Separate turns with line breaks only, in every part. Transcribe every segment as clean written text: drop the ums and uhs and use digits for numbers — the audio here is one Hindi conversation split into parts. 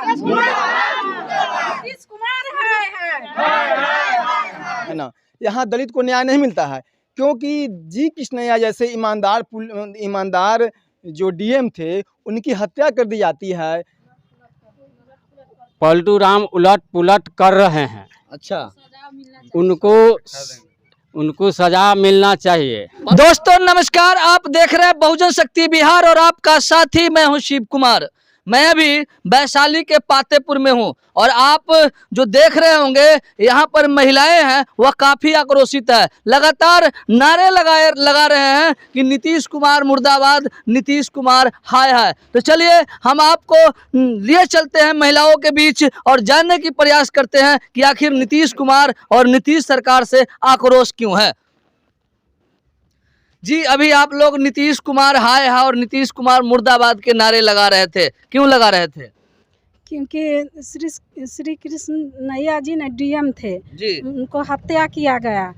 नीतीश कुमार
है ना। यहाँ दलित को न्याय नहीं मिलता है क्योंकि जी कृष्णैया जैसे ईमानदार जो डीएम थे उनकी हत्या कर दी जाती है।
पलटू राम उलट पुलट कर रहे हैं,
अच्छा,
उनको सजा मिलना चाहिए।
दोस्तों नमस्कार, आप देख रहे हैं बहुजन शक्ति बिहार और आपका साथी मैं हूं शिव कुमार। मैं अभी वैशाली के पातेपुर में हूं और आप जो देख रहे होंगे यहाँ पर महिलाएं हैं वह काफ़ी आक्रोशित है, लगातार नारे लगा रहे हैं कि नीतीश कुमार मुर्दाबाद, नीतीश कुमार हाय हाय। तो चलिए हम आपको लिए चलते हैं महिलाओं के बीच और जानने की प्रयास करते हैं कि आखिर नीतीश कुमार और नीतीश सरकार से आक्रोश क्यों है। जी अभी आप लोग नीतीश कुमार हाय हाय और नीतीश कुमार मुर्दाबाद के नारे लगा रहे थे, क्यों लगा रहे थे?
क्योंकि श्री कृष्णैया जी ने डीएम थे
जी,
उनको हत्या किया गया।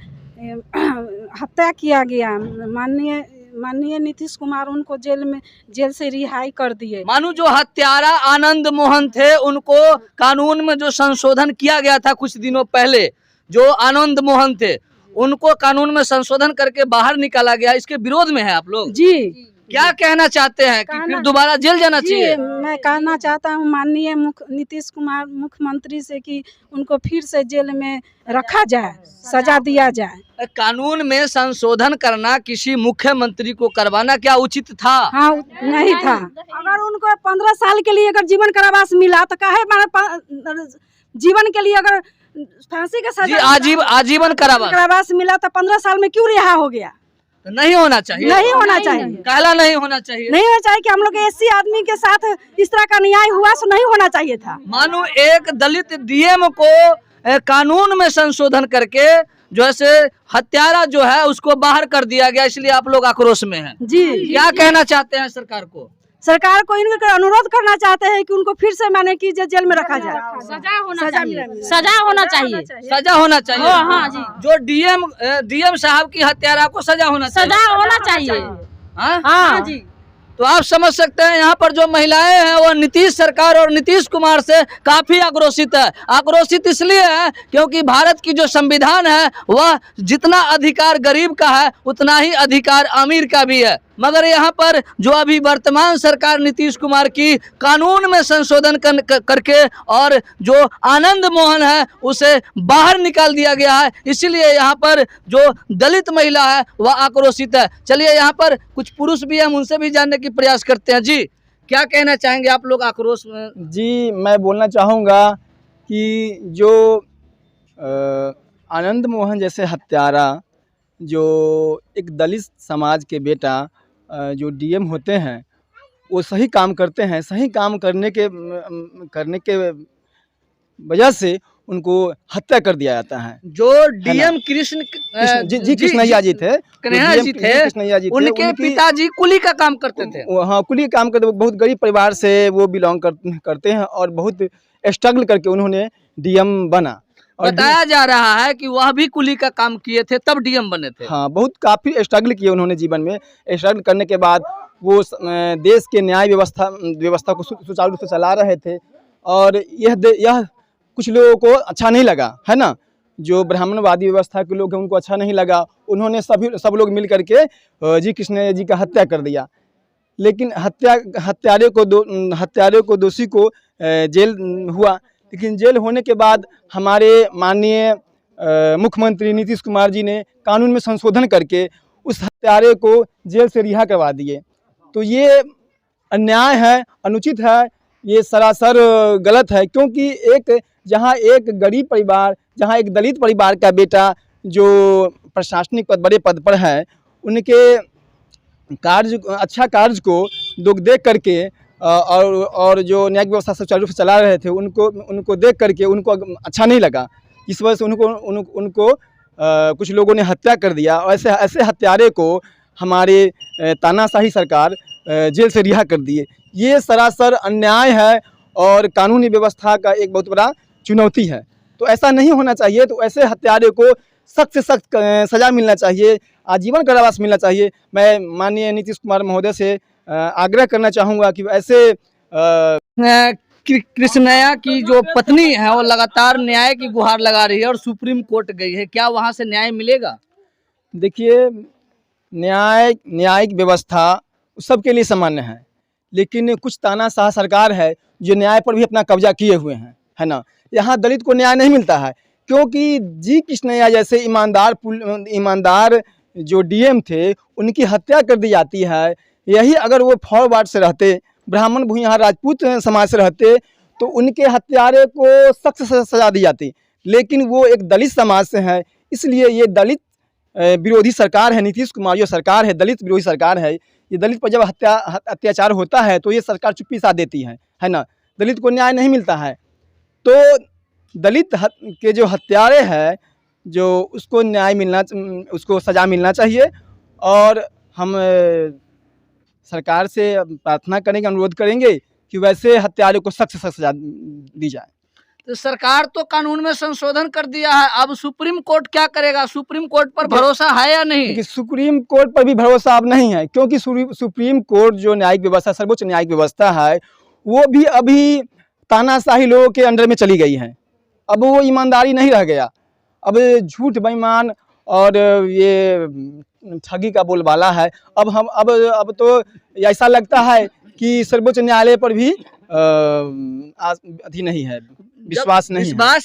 माननीय नीतीश कुमार उनको जेल से रिहाई कर दिए।
मानो जो हत्यारा आनंद मोहन थे उनको कानून में जो संशोधन किया गया था कुछ दिनों पहले, जो आनंद मोहन थे उनको कानून में संशोधन करके बाहर निकाला गया, इसके विरोध में है आप लोग?
जी,
क्या कहना चाहते हैं कि फिर दोबारा जेल जाना चाहिए?
मैं कहना चाहता हूँ माननीय नीतीश कुमार मुख्यमंत्री से कि उनको फिर से जेल में रखा जाए, सजा दिया जाए।
कानून में संशोधन करना किसी मुख्यमंत्री को करवाना क्या उचित था?
हाँ, नहीं था। अगर उनको 15 साल के लिए अगर जीवन कारावास मिला तो काहे जीवन के लिए अगर फांसी का सजा
आजीवन
कारावास मिला तो 15 साल में क्यों रिहा हो गया?
तो नहीं होना चाहिए,
नहीं होना चाहिए।
काला नहीं होना चाहिए,
नहीं होना चाहिए कि हम लोग एससी आदमी के साथ इस तरह का न्याय हुआ सो नहीं होना चाहिए था।
मानो एक दलित डीएम को कानून में संशोधन करके जो है हत्यारा जो है उसको बाहर कर दिया गया, इसलिए आप लोग आक्रोश में हैं।
जी,
क्या कहना चाहते हैं सरकार को?
सरकार को इनका अनुरोध करना चाहते हैं कि उनको फिर से माने कि जेल में रखा जाए, सजा होना चाहिए।
हाँ जी, जो डीएम साहब की हत्यारा को सजा होना चाहिए। हाँ जी, तो आप समझ सकते हैं यहाँ पर जो महिलाएं हैं वो नीतीश सरकार और नीतीश कुमार से काफी आक्रोशित है। आक्रोशित इसलिए है क्योंकि भारत की जो संविधान है वह जितना अधिकार गरीब का है उतना ही अधिकार अमीर का भी है, मगर यहाँ पर जो अभी वर्तमान सरकार नीतीश कुमार की कानून में संशोधन करके और जो आनंद मोहन है उसे बाहर निकाल दिया गया है, इसीलिए यहाँ पर जो दलित महिला है वह आक्रोशित है। चलिए यहाँ पर कुछ पुरुष भी हैं, उनसे भी जानने की प्रयास करते हैं। जी क्या कहना चाहेंगे आप लोग आक्रोश में?
जी मैं बोलना चाहूँगा कि जो आनंद मोहन जैसे हत्यारा जो एक दलित समाज के बेटा जो डीएम होते हैं वो सही काम करते हैं, सही काम करने के वजह से उनको हत्या कर दिया जाता है।
जो डीएम
कृष्णैया जी थे,
उनके पिताजी कुली का काम करते थे।
हाँ, कुली का काम करते, बहुत गरीब परिवार से वो बिलोंग करते हैं और बहुत स्ट्रगल करके उन्होंने डीएम बना। और
बताया जा रहा है कि वह भी कुली का काम किए थे तब डीएम बने थे।
हाँ, बहुत काफ़ी स्ट्रगल किए उन्होंने जीवन में। स्ट्रगल करने के बाद वो देश के न्याय व्यवस्था को सुचारू रूप से चला रहे थे और यह कुछ लोगों को अच्छा नहीं लगा, है ना। जो ब्राह्मणवादी व्यवस्था के लोग हैं उनको अच्छा नहीं लगा, उन्होंने सब लोग मिल करके जी कृष्णैया जी का हत्या कर दिया। लेकिन हत्यारे को दोषी को जेल हुआ, लेकिन जेल होने के बाद हमारे माननीय मुख्यमंत्री नीतीश कुमार जी ने कानून में संशोधन करके उस हत्यारे को जेल से रिहा करवा दिए। तो ये अन्याय है, अनुचित है, ये सरासर गलत है। क्योंकि जहाँ एक गरीब परिवार, जहाँ एक दलित परिवार का बेटा जो प्रशासनिक बड़े पद पर है, उनके अच्छा कार्य को लोग देख करके और जो न्यायिक व्यवस्था सुचारू रूप से चला रहे थे उनको देख करके उनको अच्छा नहीं लगा। इस वजह से उनको कुछ लोगों ने हत्या कर दिया और ऐसे हत्यारे को हमारे तानाशाही सरकार जेल से रिहा कर दिए। ये सरासर अन्याय है और कानूनी व्यवस्था का एक बहुत बड़ा चुनौती है। तो ऐसा नहीं होना चाहिए। तो ऐसे हत्यारे को सख्त से सख्त सज़ा मिलना चाहिए, आजीवन कारावास मिलना चाहिए। मैं माननीय नीतीश कुमार महोदय से आग्रह करना चाहूँगा कि ऐसे
कृष्णया की जो पत्नी है वो लगातार न्याय की गुहार लगा रही है और सुप्रीम कोर्ट गई है, क्या वहां से न्याय मिलेगा?
देखिए, न्यायिक व्यवस्था सबके लिए सामान्य है, लेकिन कुछ तानाशाह सरकार है जो न्याय पर भी अपना कब्जा किए हुए हैं, है ना। यहाँ दलित को न्याय नहीं मिलता है क्योंकि जी कृष्णया जैसे ईमानदार जो डीएम थे उनकी हत्या कर दी जाती है। यही अगर वो फॉरवर्ड से रहते, ब्राह्मण भूमिहार राजपूत समाज से रहते तो उनके हत्यारे को सख्त सजा दी जाती, लेकिन वो एक दलित समाज से हैं, इसलिए ये दलित विरोधी सरकार है। नीतीश कुमार जो सरकार है दलित विरोधी सरकार है। ये दलित पर जब अत्याचार होता है तो ये सरकार चुप्पी साध देती है ना। दलित को न्याय नहीं मिलता है तो दलित के जो हत्यारे हैं जो उसको न्याय मिलना, उसको सज़ा मिलना चाहिए। और हम सरकार से प्रार्थना करेंगे, अनुरोध करेंगे कि वैसे हत्यारे को सख्त से सज़ा दी जाए।
तो सरकार तो कानून में संशोधन कर दिया है, अब सुप्रीम कोर्ट क्या करेगा? सुप्रीम कोर्ट पर भरोसा है या नहीं?
सुप्रीम कोर्ट पर भी भरोसा अब नहीं है क्योंकि सुप्रीम कोर्ट जो न्यायिक व्यवस्था, सर्वोच्च न्यायिक व्यवस्था है, वो भी अभी तानाशाही लोगों के अंडर में चली गई है। अब वो ईमानदारी नहीं रह गया, अब झूठ बेईमान और ये ठगी का बोलबाला है। अब तो ऐसा लगता है कि सर्वोच्च न्यायालय पर भी अधीन नहीं है, विश्वास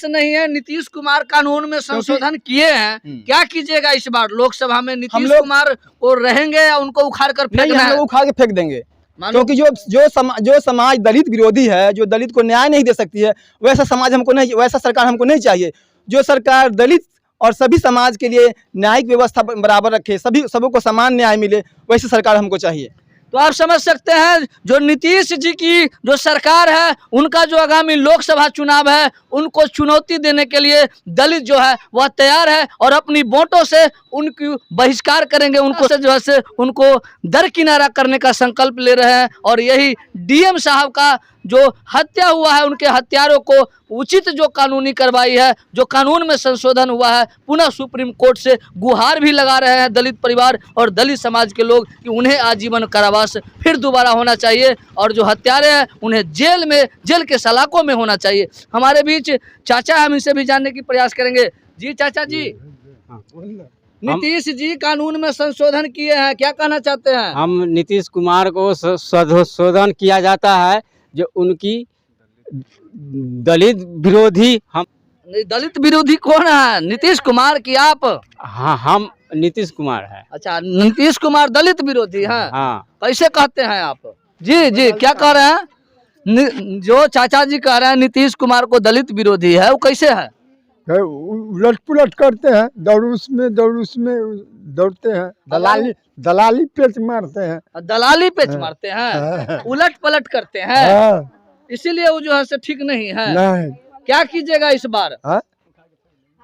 नहीं है।
नीतीश कुमार कानून में संशोधन किए हैं, क्या कीजिएगा इस बार लोकसभा में? नीतीश कुमार को रहेंगे या उनको उखाड़ कर फेंकना है?
उखाड़ के फेंक देंगे क्योंकि जो समाज दलित विरोधी है, जो दलित को न्याय नहीं दे सकती है, वैसा समाज हमको नहीं, वैसा सरकार हमको नहीं चाहिए। जो सरकार दलित और सभी समाज के लिए न्यायिक व्यवस्था बराबर रखे, सबको समान न्याय मिले, वैसी सरकार हमको चाहिए।
तो आप समझ सकते हैं जो नीतीश जी की जो सरकार है, उनका जो आगामी लोकसभा चुनाव है उनको चुनौती देने के लिए दलित जो है वह तैयार है और अपनी वोटों से उनकी बहिष्कार करेंगे, उनको जो है से उनको दरकिनारा करने का संकल्प ले रहे हैं। और यही डीएम साहब का जो हत्या हुआ है, उनके हत्यारों को उचित जो कानूनी कार्रवाई है, जो कानून में संशोधन हुआ है, पुनः सुप्रीम कोर्ट से गुहार भी लगा रहे हैं दलित परिवार और दलित समाज के लोग कि उन्हें आजीवन कारावास फिर दोबारा होना चाहिए और जो हत्यारे हैं उन्हें जेल के सलाखों में होना चाहिए। हमारे बीच चाचा, हम इनसे भी जानने की प्रयास करेंगे। जी चाचा जी, नीतीश जी कानून में संशोधन किए हैं, क्या कहना चाहते हैं?
हम नीतीश कुमार को संशोधन किया जाता है जो उनकी दलित विरोधी, हम
दलित विरोधी कौन है? नीतीश कुमार की आप?
हाँ, हम नीतीश कुमार है।
अच्छा, नीतीश कुमार दलित विरोधी हैं?
हाँ।
कैसे कहते हैं आप? जी क्या कह रहे हैं? जो चाचा जी कह रहे हैं नीतीश कुमार को दलित विरोधी है, वो कैसे है?
उलट पुलट करते हैं, दौड़ उसमें दौड़ते हैं, दलाली पेच मारते हैं।
दलाली पेच मारते हैं, उलट पलट करते हैं, इसीलिए वो जो है से ठीक नहीं है।
नहीं।
क्या कीजिएगा इस बार?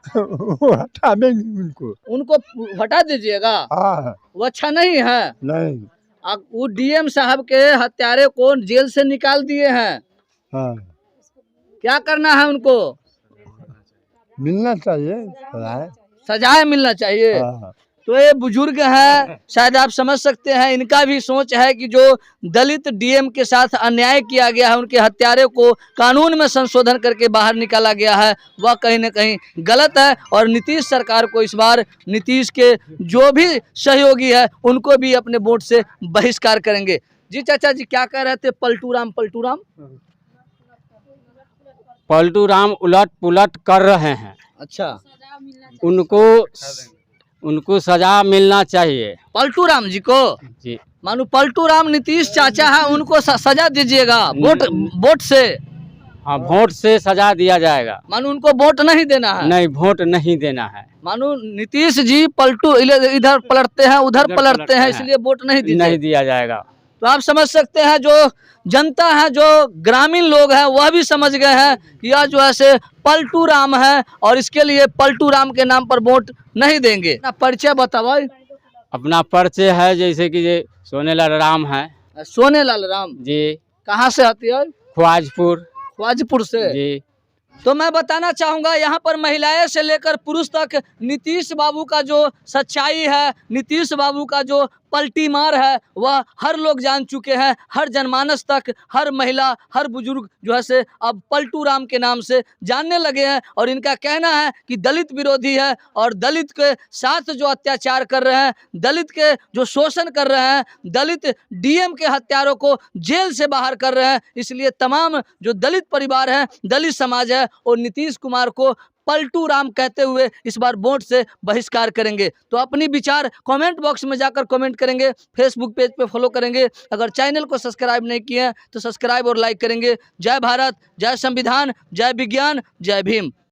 हटा देंगे
उनको हटा दीजिएगा। वो अच्छा नहीं है।
नहीं,
वो डीएम साहब के हत्यारे को जेल से निकाल दिए हैं। क्या करना है उनको?
मिलना चाहिए,
सजाए मिलना चाहिए। तो ये बुजुर्ग हैं, शायद आप समझ सकते हैं, इनका भी सोच है कि जो दलित डीएम के साथ अन्याय किया गया है, उनके हत्यारे को कानून में संशोधन करके बाहर निकाला गया है, वह कहीं न कहीं गलत है। और नीतीश सरकार को इस बार नीतीश के जो भी सहयोगी है उनको भी अपने वोट से बहिष्कार करेंगे। जी चाचा जी, क्या कह रहे थे? पलटू राम
उलट पुलट कर रहे हैं।
अच्छा,
उनको सजा मिलना चाहिए।
पलटू राम जी को?
जी।
मानो पलटू राम नीतीश चाचा है, उनको सजा दीजिएगा वोट से?
हाँ, वोट से सजा दिया जाएगा।
मानो उनको वोट नहीं देना है?
नहीं, वोट नहीं देना है।
मानो नीतीश जी पलटू इधर पलटते हैं उधर पलटते हैं, इसलिए वोट नहीं
दिया जाएगा।
तो आप समझ सकते हैं जो जनता है, जो ग्रामीण लोग हैं, वह भी समझ गए हैं कि यह जो है से पलटू राम है और इसके लिए पलटू राम के नाम पर वोट नहीं देंगे। परिचय बताओ।
अपना परिचय है जैसे कि ये सोनेलाल राम है।
सोनेलाल राम जी कहाँ से आती है? ख्वाजपुर से जी। तो मैं बताना चाहूँगा यहाँ पर महिलाएं से लेकर पुरुष तक नीतीश बाबू का जो सच्चाई है, नीतीश बाबू का जो पलटी मार है वह हर लोग जान चुके हैं, हर जनमानस तक, हर महिला, हर बुजुर्ग जो है से अब पलटू राम के नाम से जानने लगे हैं। और इनका कहना है कि दलित विरोधी है और दलित के साथ जो अत्याचार कर रहे हैं, दलित के जो शोषण कर रहे हैं, दलित डीएम के हत्यारों को जेल से बाहर कर रहे हैं। इसलिए तमाम जो दलित परिवार है, दलित समाज है, और नीतीश कुमार को पलटू राम कहते हुए इस बार वोट से बहिष्कार करेंगे। तो अपनी विचार कमेंट बॉक्स में जाकर कमेंट करेंगे, फेसबुक पेज पे फॉलो करेंगे। अगर चैनल को सब्सक्राइब नहीं किए हैं तो सब्सक्राइब और लाइक करेंगे। जय भारत, जय संविधान, जय विज्ञान, जय भीम।